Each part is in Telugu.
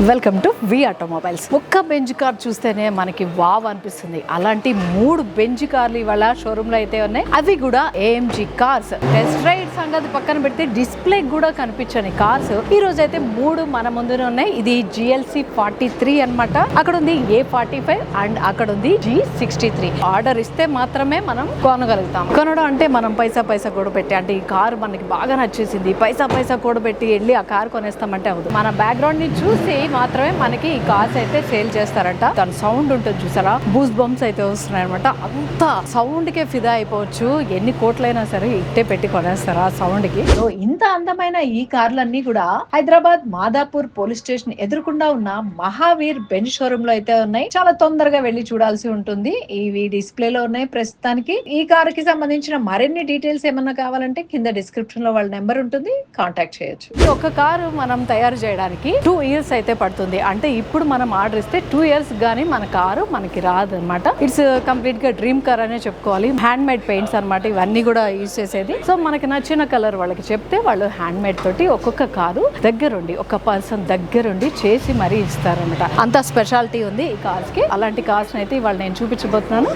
Welcome to V automobiles. ఒక్క బెంజ్ కార్ చూస్తేనే మనకి వావ్ అనిపిస్తుంది. అలాంటి 3 బెంజ్ కార్లు ఇవాళ షోరూమ్ లో అయితే ఉన్నాయి. అవి కూడా AMG కార్స్. టెస్ట్ రైడ్ సంగతి పక్కన పెడితే డిస్ప్లే కూడా కనిపించని కార్స్ ఈ రోజు అయితే 3 మన ముందునే ఉన్నాయి. ఇది GLC 43 అన్నమాట. అక్కడ ఉంది A45 అండ్ అక్కడ ఉంది G63. ఆర్డర్ ఇస్తే మాత్రమే మనం కొనగలుగుతాం. కొనడం అంటే మనం పైసా కూడా పెట్టి, అంటే ఈ కార్ మనకి బాగా నచ్చేసింది, పైసా కూడా పెట్టి వెళ్ళి ఆ కార్ కొనేస్తామంటే అవుతుంది. మన బ్యాక్గ్రౌండ్ ని చూసి మాత్రమే మనకి ఈ కార్స్ అయితే సేల్ చేస్తారంట. దాని సౌండ్ ఉంటుంది చూసారా, బూస్ బంప్స్ అయితే వస్తున్నాయి అనమాట. అంత సౌండ్ కే ఫిదా అయిపోవచ్చు. ఎన్ని కోట్లైనా సరే ఇట్టే పెట్టి కొనేస్తారు ఆ సౌండ్ కి. సో ఇంత అందమైన ఈ కార్లన్నీ కూడా హైదరాబాద్ మాదాపూర్ పోలీస్ స్టేషన్ ఎదురుకుండా ఉన్న మహావీర్ బెంజ్ షోరూమ్ లో అయితే ఉన్నాయి. చాలా తొందరగా వెళ్లి చూడాల్సి ఉంటుంది. ఇవి డిస్ప్లే లో ఉన్నాయి ప్రస్తుతానికి. ఈ కార్ కి సంబంధించిన మరిన్ని డీటెయిల్స్ ఏమన్నా కావాలంటే కింద డిస్క్రిప్షన్ లో వాళ్ళ నెంబర్ ఉంటుంది, కాంటాక్ట్ చేయొచ్చు. ఒక కారు మనం తయారు చేయడానికి 2 years అయితే పడుతుంది. అంటే ఇప్పుడు మనం ఆర్డర్ ఇస్తే 2 years గానీ మన కారు మనకి రాదు అనమాట. ఇట్స్ కంప్లీట్ గా డ్రీమ్ కార్ అనే చెప్పుకోవాలి. హ్యాండ్ మేడ్ పెయింట్స్ అనమాట ఇవన్నీ కూడా యూజ్ చేసేది. సో మనకి నచ్చిన కలర్ వాళ్ళకి చెప్తే వాళ్ళు హ్యాండ్ మేడ్ తోటి ఒక్కొక్క కారు దగ్గరుండి, ఒక పర్సన్ దగ్గరుండి చేసి మరీ ఇస్తారనమాట. అంత స్పెషాలిటీ ఉంది ఈ కార్స్ కి. అలాంటి కార్స్ అయితే ఇవాళ నేను చూపించబోతున్నాను.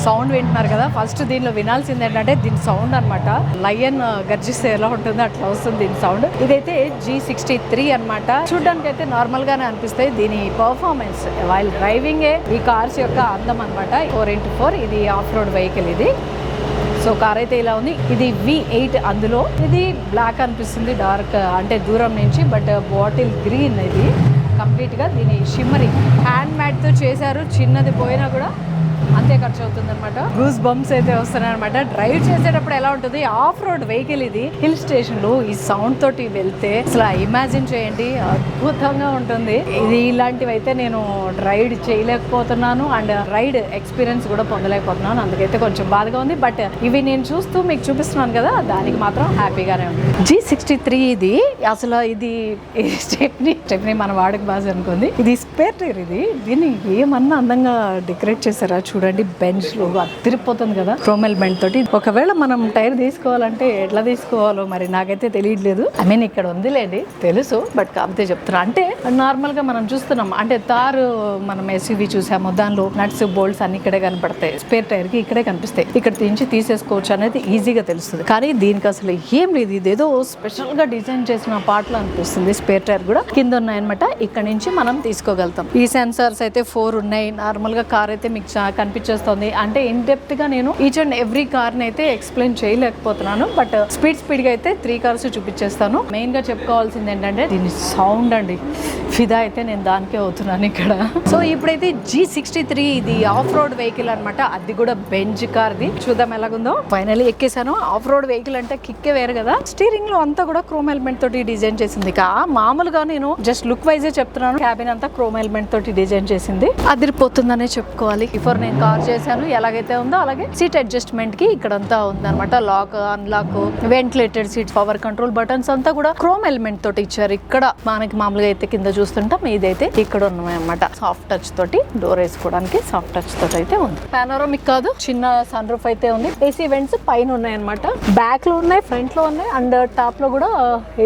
సౌండ్ వింటున్నారు కదా, ఫస్ట్ దీనిలో వినాల్సింది ఏంటంటే దీని సౌండ్ అనమాట. లయన్ గర్జిస్తే ఎలా ఉంటుందో అట్లా వస్తుంది దీని సౌండ్. ఇదైతే G63 అనమాట. చూడడానికి అయితే నార్మల్ గానే అనిపిస్తాయి. దీని పర్ఫార్మెన్స్ వైల్ డ్రైవింగ్ ఈ కార్స్ యొక్క అందం అనమాట. 4x4 ఇది ఆఫ్ రోడ్ వెహికల్ ఇది. సో కార్ అయితే ఇలా ఉంది. ఇది V8 అందులో. ఇది బ్లాక్ అనిపిస్తుంది డార్క్ అంటే దూరం నుంచి, బట్ బాటిల్ గ్రీన్ ఇది కంప్లీట్ గా. దీని షిమ్మరింగ్ హ్యాండ్ మ్యాట్ తో చేశారు. చిన్నది పోయినా కూడా అంతే ఖర్చు అవుతుంది అనమాట. గూస్ బంప్స్ అయితే వస్తున్నాయి అనమాట. డ్రైవ్ చేసేటప్పుడు ఎలా ఉంటుంది, ఆఫ్ రోడ్ వెహికల్ ఇది. హిల్ స్టేషన్ లో ఈ సౌండ్ తోటి వెళ్తే అసలు ఇమాజిన్ చేయండి, అద్భుతంగా ఉంటుంది ఇది. ఇలాంటివి అయితే నేను రైడ్ చేయలేకపోతున్నాను అండ్ రైడ్ ఎక్స్పీరియన్స్ కూడా పొందలేకపోతున్నాను. అందుకైతే కొంచెం బాధగా ఉంది. బట్ ఇవి నేను చూస్తూ మీకు చూపిస్తున్నాను కదా, దానికి మాత్రం హ్యాపీగానే ఉంది. G63 ఇది అసలు ఇది స్టెప్నీ మన వాడక బాగా అనుకుంది. ఇది స్పేర్ టైర్ ఇది. దీన్ని ఏమన్నా అందంగా డెకరేట్ చేశారా చూడండి. బెంచ్ లో తిరిగిపోతుంది కదా క్రోమ్ ఎలిమెంట్ తోటి. ఒకవేళ మనం టైర్ తీసుకోవాలంటే ఎట్లా తీసుకోవాలో మరి నాకైతే తెలియట్లేదు. ఐ మీన్ ఇక్కడ ఉందిలేండి, తెలుసు, బట్ కాకపోతే చెప్తున్నా. అంటే నార్మల్ గా మనం చూస్తున్నాం, అంటే తారు మనం SUV చూసాము, దానిలో నట్స్ బోల్ట్స్ అన్ని ఇక్కడే కనపడతాయి. స్పేర్ టైర్ కి ఇక్కడే కనిపిస్తాయి. ఇక్కడ తీసి తీసేసుకోవచ్చు అనేది ఈజీగా తెలుస్తుంది. కానీ దీనికి అసలు ఏం లేదు. ఇదేదో స్పెషల్ గా డిజైన్ చేసిన పార్ట్ లో అనిపిస్తుంది. స్పేర్ టైర్ కూడా కింద ఉన్నాయన్నమాట. ఇక్కడ నుంచి మనం తీసుకోగలుగుతాం. ఈ సెన్సార్స్ అయితే 4 ఉన్నాయి. నార్మల్ గా కార్ అయితే మీకు కనిపించేస్తుంది. అంటే ఇన్ డెప్త్ గా నేను ఈచ్ అండ్ ఎవ్రీ కార్ ని అయితే ఎక్స్ప్లెయిన్ చేయలేకపోతున్నాను. బట్ స్పీడ్ గా అయితే 3 కార్స్ చూపించేస్తాను. మెయిన్ గా చెప్పుకోవాల్సింది ఏంటంటే దీని సౌండ్ అండి. ఫిదా అయితే నేను దానికే అవుతున్నాను ఇక్కడ. సో ఇప్పుడైతే G63 ఇది ఆఫ్ రోడ్ వెహికల్ అనమాట. అది కూడా బెంజ్ కార్ ది. చూద్దాం ఎలాగుందో. ఫైనల్లీ ఎక్కేసాను. ఆఫ్ రోడ్ వెహికల్ అంటే కిక్కే వేరు కదా. స్టీరింగ్ లో అంతా కూడా క్రోమ్ ఎలిమెంట్ తోటి డిజైన్ చేసింది. మామూలుగా నేను జస్ట్ లుక్ వైజే చెప్తున్నాను. క్యాబిన్ అంతా క్రోమ్ ఎలిమెంట్ తోటి డిజైన్ చేసింది. అదిరిపోతుందనే చెప్పుకోవాలి. బిఫోర్ నేను కార్ చేశాను ఎలాగైతే ఉందో అలాగే సీట్ అడ్జస్ట్మెంట్ కి ఇక్కడంతా ఉందన్నమాట. Lock, unlock, ventilated seats, power control buttons అంతా కూడా క్రోమ్ ఎలిమెంట్ తోటి ఇచ్చారు. ఇక్కడ మనకి మామూలుగా అయితే కింద చూస్తుంటాం, ఇదైతే ఇక్కడ ఉన్నాయన్నమాట. సాఫ్ట్ టచ్ తోటి డోర్ వేసుకోవడానికి సాఫ్ట్ టచ్ తోటి అయితే ఉంది. పానోరామిక్ కాదు, చిన్న సన్ రూఫ్ అయితే ఉంది. AC వెంట్స్ పైన ఉన్నాయన్నమాట. బ్యాక్ లో ఉన్నాయి, ఫ్రంట్ లో ఉన్నాయి అండ్ టాప్ లో కూడా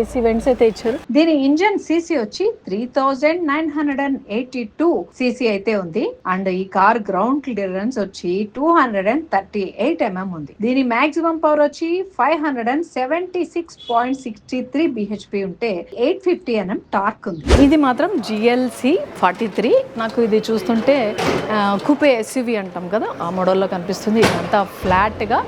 AC వెంట్స్ అయితే ఇచ్చారు. దీని ఇంజన్ CC వచ్చి 3982 CC అయితే ఉంది. అండ్ ఈ కార్ గ్రౌండ్ క్లియరెన్స్ వచ్చి 238 mm ఉంది. దీని మాక్సిమం పవర్ వచ్చి 576.63 bhp ఉంటే 850 Nm టార్క్ ఉంది. ఇది మాత్రం GLC 43. నాకు ఇది చూస్తుంటే కూపే SUV అంటాం కదా, ఆ మోడల్ లో కనిపిస్తుంది. ఇదంతా ఫ్లాట్ గా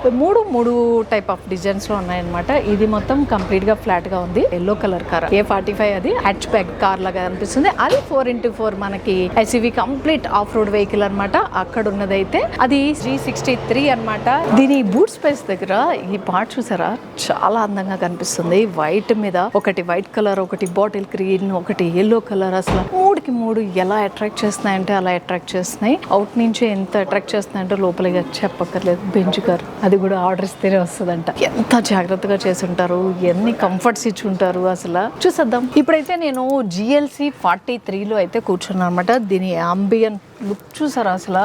మూడు టైప్ ఆఫ్ డిజైన్స్ లో ఉన్నాయన్నమాట. ఇది మొత్తం కంప్లీట్ గా ఫ్లాట్ గా ఉంది. ఎల్లో కలర్ కార్ A45 అది హ్యాచ్ బ్యాక్ కార్ లాగా కనిపిస్తుంది. అది 4x4 మనకి SUV complete of road vehicle అనమాట. అక్కడ ఉన్నదైతే అది G63 అన్నమాట. దీని బూట్ స్పేస్ దగ్గర ఈ పార్ట్ చూసారా, చాలా అందంగా కనిపిస్తుంది. వైట్ మీద ఒకటి వైట్ కలర్, ఒకటి బాటిల్ గ్రీన్, ఒకటి ఎల్లో కలర్. అసలు 3కి 3 ఎలా అట్రాక్ట్ చేస్తున్నాయంటే అలా అట్రాక్ట్ చేస్తున్నాయి. అవుట్ నుంచి ఎంత అట్రాక్ట్ చేస్తున్నాయంటే లోపలిగా చెప్పక్కర్లేదు. బెంజ్ కార్, అది కూడా ఆర్డర్ ఇస్తేనే వస్తుందంట. ఎంత జాగ్రత్తగా చేసి ఉంటారు, ఎన్ని కంఫర్ట్స్ ఇచ్చి ఉంటారు అసలు. చూసేద్దాం. ఇప్పుడైతే నేను GLC 43లో అయితే కూర్చున్నాను అనమాట. దీని అంబియన్ లుక్ చూసారా అసలు,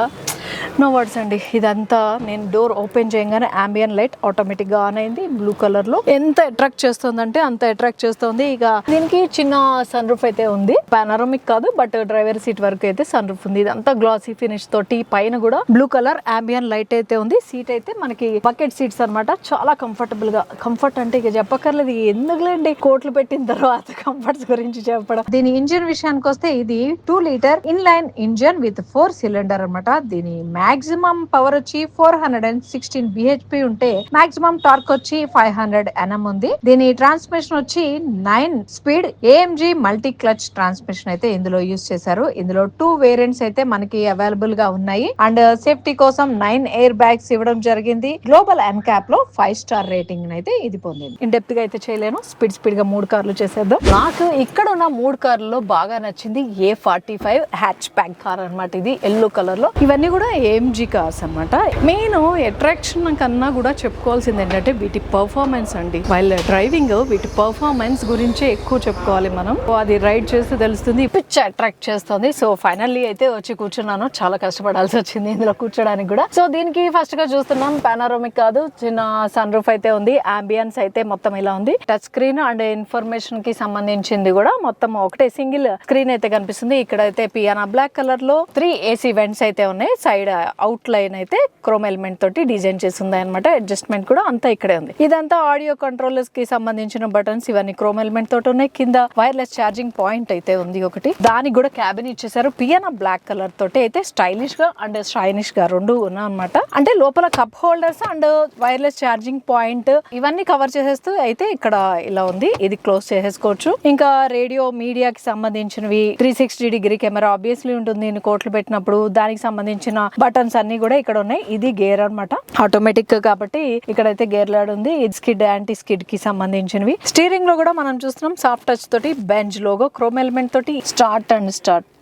నో వర్డ్స్ అండి. ఇదంతా నేను డోర్ ఓపెన్ చేయగానే అంబియన్ లైట్ ఆటోమేటిక్ గా ఆన్ అయింది. బ్లూ కలర్ లో ఎంత అట్రాక్ట్ చేస్తుందంటే అంత అట్రాక్ట్ చేస్తుంది. ఇక దీనికి చిన్న సన్ రూఫ్ అయితే ఉంది, పానోరమిక్ కాదు బట్ డ్రైవర్ సీట్ వరకు అయితే సన్ రూఫ్ ఉంది. ఇదంతా గ్లాసీ ఫినిష్ తోటి, పైన కూడా బ్లూ కలర్ అంబియన్ లైట్ అయితే ఉంది. సీట్ అయితే మనకి బకెట్ సీట్స్ అన్నమాట, చాలా కంఫర్టబుల్ గా. కంఫర్ట్ అంటే ఇక చెప్పక్కర్లేదు, ఎందుకులేండి కోట్లు పెట్టిన తర్వాత కంఫర్ట్స్ గురించి చెప్పడం. దీని ఇంజిన్ విషయానికి వస్తే ఇది 2 litre inline engine with 4 cylinder అన్నమాట. దీని మాక్సిమం పవర్ వచ్చి 416 bhp ఉంటే మాక్సిమం టార్క్ వచ్చి 500 Nm ఉంది. దీని ట్రాన్స్మిషన్ వచ్చి 9 speed AMG multi clutch transmission అయితే ఇందులో యూజ్ చేశారు. ఇందులో 2 వేరియంట్స్ అయితే మనకి అవైలబుల్ గా ఉన్నాయి. అండ్ సేఫ్టీ కోసం 9 ఎయిర్ బ్యాగ్స్ ఇవ్వడం జరిగింది. గ్లోబల్ ఎన్కాప్ లో 5 స్టార్ రేటింగ్ అయితే ఇది పొందింది. ఇన్ డెప్త్ గా అయితే చేయలేను, స్పీడ్ గా 3 కార్లు చేసేద్దాం. నాకు ఇక్కడ ఉన్న 3 కార్లలో బాగా నచ్చింది A45 హ్యాచ్ బ్యాక్ కార్ అన్నమాట. ఇది ఎల్లో కలర్ లో. ఇవన్నీ కూడా AMG కార్స్ అన్నమాట. మెయిన్ అట్రాక్షన్ కన్నా కూడా చెప్పుకోవాల్సింది ఏంటంటే వీటి పర్ఫార్మెన్స్ అండి. వైల్ డ్రైవింగ్ వీటి పర్ఫార్మెన్స్ గురించే ఎక్కువ చెప్పుకోవాలి మనం. అది రైడ్ చేస్తే తెలుస్తుంది, పిచ్ అట్రాక్ట్ చేస్తుంది. సో ఫైనల్లీ అయితే వచ్చి కూర్చున్నాను, చాలా కష్టపడాల్సి వచ్చింది ఇందులో కూర్చోడానికి కూడా. సో దీనికి ఫస్ట్ గా చూస్తున్నాం పానోరమిక్ కాదు, చిన్న సన్ రూఫ్ అయితే ఉంది. అంబియన్స్ అయితే మొత్తం ఇలా ఉంది. టచ్ స్క్రీన్ అండ్ ఇన్ఫర్మేషన్ కి సంబంధించింది కూడా మొత్తం ఒకటే సింగిల్ స్క్రీన్ అయితే కనిపిస్తుంది. ఇక్కడ అయితే పియానా బ్లాక్ కలర్ లో 3 AC వెంట్స్ అయితే ఉన్నాయి. సైడ్ అవుట్ లైన్ అయితే క్రోమ్ ఎలిమెంట్ తోటి డిజైన్ చేసి ఉంది అనమాట. అడ్జస్ట్మెంట్ కూడా అంతా ఇక్కడే ఉంది. ఇదంతా ఆడియో కంట్రోలర్స్ కి సంబంధించిన బటన్స్, ఇవన్నీ క్రోమ్ ఎలిమెంట్ తోటి ఉన్నాయి. కింద వైర్లెస్ ఛార్జింగ్ పాయింట్ అయితే ఉంది ఒకటి. దానికి కూడా క్యాబిన్ ఇచ్చేసారు. పియానా బ్లాక్ కలర్ తోటి అయితే స్టైలిష్ గా అండ్ షైనిష్ గా రెండు ఉన్నాయి అనమాట. అంటే లోపల cup holders and wireless charging point ఇవన్నీ కవర్ చేసేస్తూ అయితే ఇక్కడ ఇలా ఉంది. ఇది క్లోజ్ చేసేసుకోవచ్చు. ఇంకా రేడియో మీడియాకి సంబంధించినవి, 360 డిగ్రీ కెమెరా ఆబ్వియస్లీ ఉంటుంది కోట్లు పెట్టినప్పుడు. దానికి సంబంధించిన బటన్స్ అన్ని కూడా ఇక్కడ ఉన్నాయి. ఇది గేర్ అన్నమాట, ఆటోమేటిక్ కాబట్టి ఇక్కడైతే గేర్ లాడ్ ఉంది. ఇది స్కిడ్, యాంటీ స్కిడ్ కి సంబంధించినవి. స్టీరింగ్ లో కూడా మనం చూస్తున్నాం సాఫ్ట్ టచ్ తోటి బెంజ్ లోగో, క్రోమ్ ఎలిమెంట్ తోటి స్టార్ట్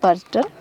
బటన్.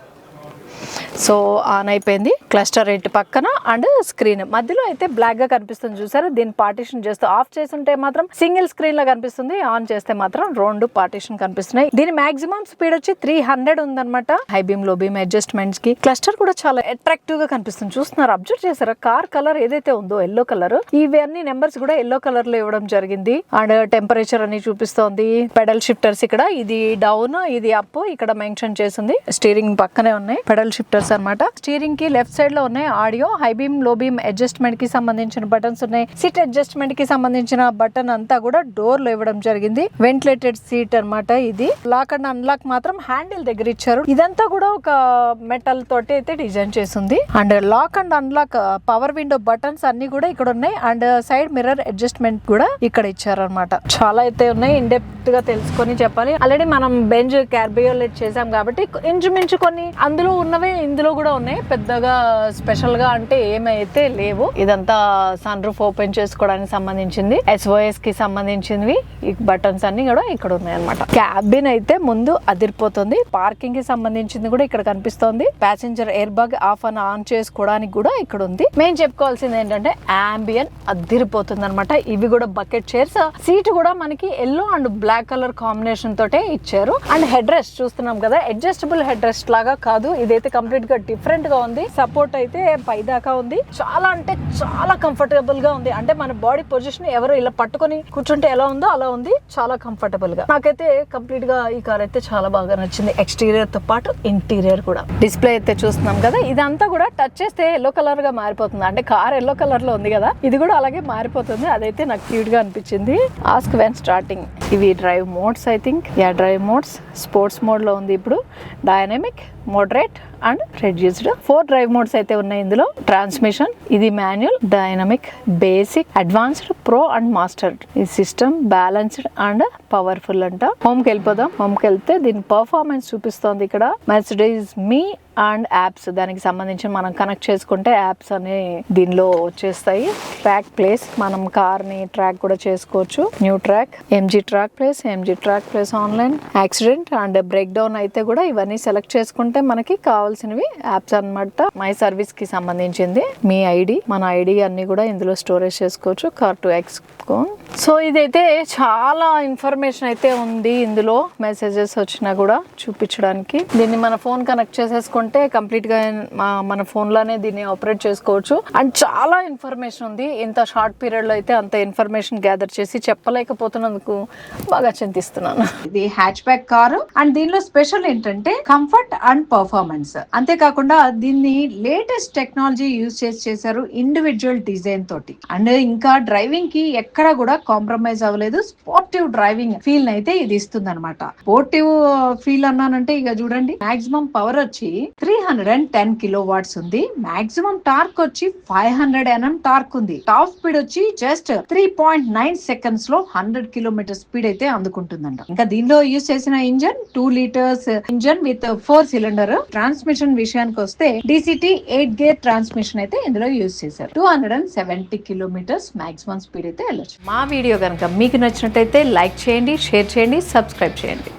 సో ఆన్ అయిపోయింది. క్లస్టర్ ఎయిట్ పక్కన అండ్ స్క్రీన్ మధ్యలో అయితే బ్లాక్ గా కనిపిస్తుంది చూసారు. దీన్ని పార్టీషన్ చేస్తూ ఆఫ్ చేస్తుంటే మాత్రం సింగిల్ స్క్రీన్ లా కనిపిస్తుంది, ఆన్ చేస్తే మాత్రం 2 పార్టీషన్ కనిపిస్తున్నాయి. దీని మాక్సిమం స్పీడ్ వచ్చి 300 ఉందన్నమాట. హై బీమ్ లో బీమ్ అడ్జస్ట్మెంట్స్ కి. క్లస్టర్ కూడా చాలా అట్రాక్టివ్ గా కనిపిస్తుంది, చూస్తున్నారు, అబ్జర్వ్ చేశారా? కార్ కలర్ ఏదైతే ఉందో ఎల్లో కలర్, ఇవన్నీ నెంబర్స్ కూడా ఎల్లో కలర్ లో ఇవ్వడం జరిగింది. అండ్ టెంపరేచర్ అని చూపిస్తోంది. పెడల్ షిఫ్టర్స్ ఇక్కడ, ఇది డౌన్ ఇది అప్ ఇక్కడ మెన్షన్ చేసింది. స్టీరింగ్ పక్కనే ఉన్నాయి పెడల్ షిఫ్టర్స్ అన్నమాట. స్టీరింగ్ కి లెఫ్ట్ సైడ్ లో ఉన్నాయి ఆడియో, హై బీమ్ లో బీమ్ అడ్జస్ట్మెంట్ కి సంబంధించిన బటన్స్ ఉన్నాయి. సీట్ అడ్జస్ట్మెంట్ కి సంబంధించిన బటన్ అంతా కూడా డోర్ లో ఇవ్వడం జరిగింది. వెంటిలేటెడ్ సీట్ అన్నమాట. ఇది లాక్ అండ్ అన్లాక్ మాత్రం హ్యాండిల్ దగ్గర ఇచ్చారు. ఇదంతా కూడా ఒక మెటల్ తోటి అయితే డిజైన్ చేసింది. And lock and unlock power window buttons అన్ని కూడా ఇక్కడ ఉన్నాయి. అండ్ సైడ్ మిర్రర్ అడ్జస్ట్మెంట్ కూడా ఇక్కడ ఇచ్చారు అనమాట. చాలా అయితే ఉన్నాయి, ఇన్ డెప్త్ గా తెలుసుకొని చెప్పాలి. ఆల్రెడీ మనం బెంజ్ క్యాబ్రియోలెట్ చేసాం కాబట్టి ఇంచుమించు కొన్ని అందులో ఉన్నవే ఇందులో కూడా ఉన్నాయి. పెద్దగా స్పెషల్ గా అంటే ఏమైతే లేవు. ఇదంతా సన్ రూఫ్ ఓపెన్ చేసుకోవడానికి సంబంధించింది. SOS కి సంబంధించినవి ఈ బటన్స్ అన్ని కూడా ఇక్కడ ఉన్నాయి అనమాట. క్యాబిన్ అయితే ముందు అదిరిపోతుంది. పార్కింగ్ కి సంబంధించింది కూడా ఇక్కడ కనిపిస్తోంది. Passenger air bag off and on చేసుకోవడానికి కూడా ఇక్కడ ఉంది. మేము చెప్పుకోవాల్సింది ఏంటంటే అంబియన్ అదిరిపోతుంది అనమాట. ఇవి కూడా బకెట్ చైర్స్. సీట్ కూడా మనకి yellow and black colour combination తోటే ఇచ్చారు. అండ్ హెడ్ రెస్ట్ చూస్తున్నాం కదా, అడ్జస్టబుల్ హెడ్ రెస్ట్ లాగా కాదు, ఇదైతే కంప్లీట్ గా డిఫరెంట్ గా ఉంది. సపోర్ట్ అయితే పైదాకా ఉంది. చాలా అంటే చాలా కంఫర్టబుల్ గా ఉంది. అంటే మన బాడీ పొజిషన్ ఎవరు ఇలా పట్టుకొని కూర్చుంటే ఎలా ఉందో అలా ఉంది. చాలా కంఫర్టబుల్ గా నాకైతే కంప్లీట్ గా ఈ కార్ అయితే చాలా బాగా నచ్చింది. ఎక్స్టీరియర్ తో పాటు ఇంటీరియర్ కూడా. డిస్ప్లే అయితే చూస్తున్నాం కదా, ఇదంతా కూడా టచ్ చేస్తే ఎల్లో కలర్ గా మారిపోతుంది. అంటే కార్ ఎల్లో కలర్ లో ఉంది కదా, ఇది కూడా అలాగే మారిపోతుంది. అదైతే నాకు క్యూట్ గా అనిపించింది. Ask when starting. ఇవి drive modes, I think drive modes. Sports mode లో ఉంది ఇప్పుడు, dynamic, moderate and reduced. 4 drive modes అయితే ఉన్నాయి ఇందులో. ట్రాన్స్మిషన్, ఇది manual, dynamic, basic, advanced, pro and master. ఈ సిస్టమ్ బ్యాలెన్స్డ్ అండ్ పవర్ఫుల్ అంట. హోమ్ కి వెళ్ళిపోదాం. హోమ్ కి వెళ్తే దీని పర్ఫార్మెన్స్ చూపిస్తోంది ఇక్కడ. మెర్సిడీస్ మీ అండ్ యాప్స్, దానికి సంబంధించి మనం కనెక్ట్ చేసుకుంటే యాప్స్ అనే దీనిలో వచ్చేస్తాయి. ట్రాక్ ప్లేస్, మనం కార్ ని ట్రాక్ కూడా చేసుకోవచ్చు. New track, MG track place online, accident and break down అయితే కూడా ఇవన్నీ సెలెక్ట్ చేసుకుంటే మనకి కావాల్సినవి యాప్స్ అన్నమాట. మై సర్వీస్ కి సంబంధించింది. మీ ఐడి, మన ఐడి అన్ని కూడా ఇందులో స్టోరేజ్ చేసుకోవచ్చు. కార్ టు ఎక్స్కోన్ సో ఇదైతే చాలా ఇన్ఫర్మేషన్ అయితే ఉంది ఇందులో, మెసేజెస్ వచ్చినా కూడా చూపించడానికి. దీన్ని మన ఫోన్ కనెక్ట్ చేసేసుకుంటే కంప్లీట్గా మన ఫోన్లోనే దీన్ని ఆపరేట్ చేసుకోవచ్చు. అండ్ చాలా ఇన్ఫర్మేషన్ ఉంది. ఇంత షార్ట్ పీరియడ్లో అయితే అంత ఇన్ఫర్మేషన్ గ్యాదర్ చేసి చెప్పలేకపోతున్నందుకు బాగా చింతిస్తున్నాను. ఇది హ్యాచ్ బ్యాక్ కారు అండ్ దీనిలో స్పెషల్ ఏంటంటే కంఫర్ట్ అండ్ పర్ఫార్మెన్స్. అంతేకాకుండా దీన్ని లేటెస్ట్ టెక్నాలజీ యూజ్ చేశారు, ఇండివిజువల్ డిజైన్ తోటి. అండ్ ఇంకా డ్రైవింగ్ కి ఎక్కడ కూడా కాంప్రమైజ్ అవ్వలేదు. స్పోర్టివ్ డ్రైవింగ్ ఫీల్ అయితే ఇది ఇస్తుంది అనమాట. స్పోర్టివ్ ఫీల్ అన్నానంటే ఇక చూడండి, మాక్సిమం పవర్ వచ్చి 310 కిలోవాట్స్ ఉంది. మాక్సిమం టార్క్ వచ్చి 500 Nm టార్క్ ఉంది. టాప్ స్పీడ్ వచ్చి జస్ట్ 3.9 సెకండ్స్ లో 100 కిలోమీటర్ స్పీడ్ అయితే అందుకుంటుందంట. ఇంకా దీనిలో యూజ్ చేసిన engine 2 litres engine with 4 cylinder. Transmission విషయానికి వస్తే DCT 8 గేర్ ట్రాన్స్మిషన్ అయితే ఇందులో యూజ్ చేశారు. 270 కిలోమీటర్స్ మాక్సిమం స్పీడ్ అయితే వెళ్ళొచ్చు. మా వీడియో కనుక మీకు నచ్చినట్టయితే లైక్ చేయండి, షేర్ చేయండి, సబ్స్క్రైబ్ చేయండి.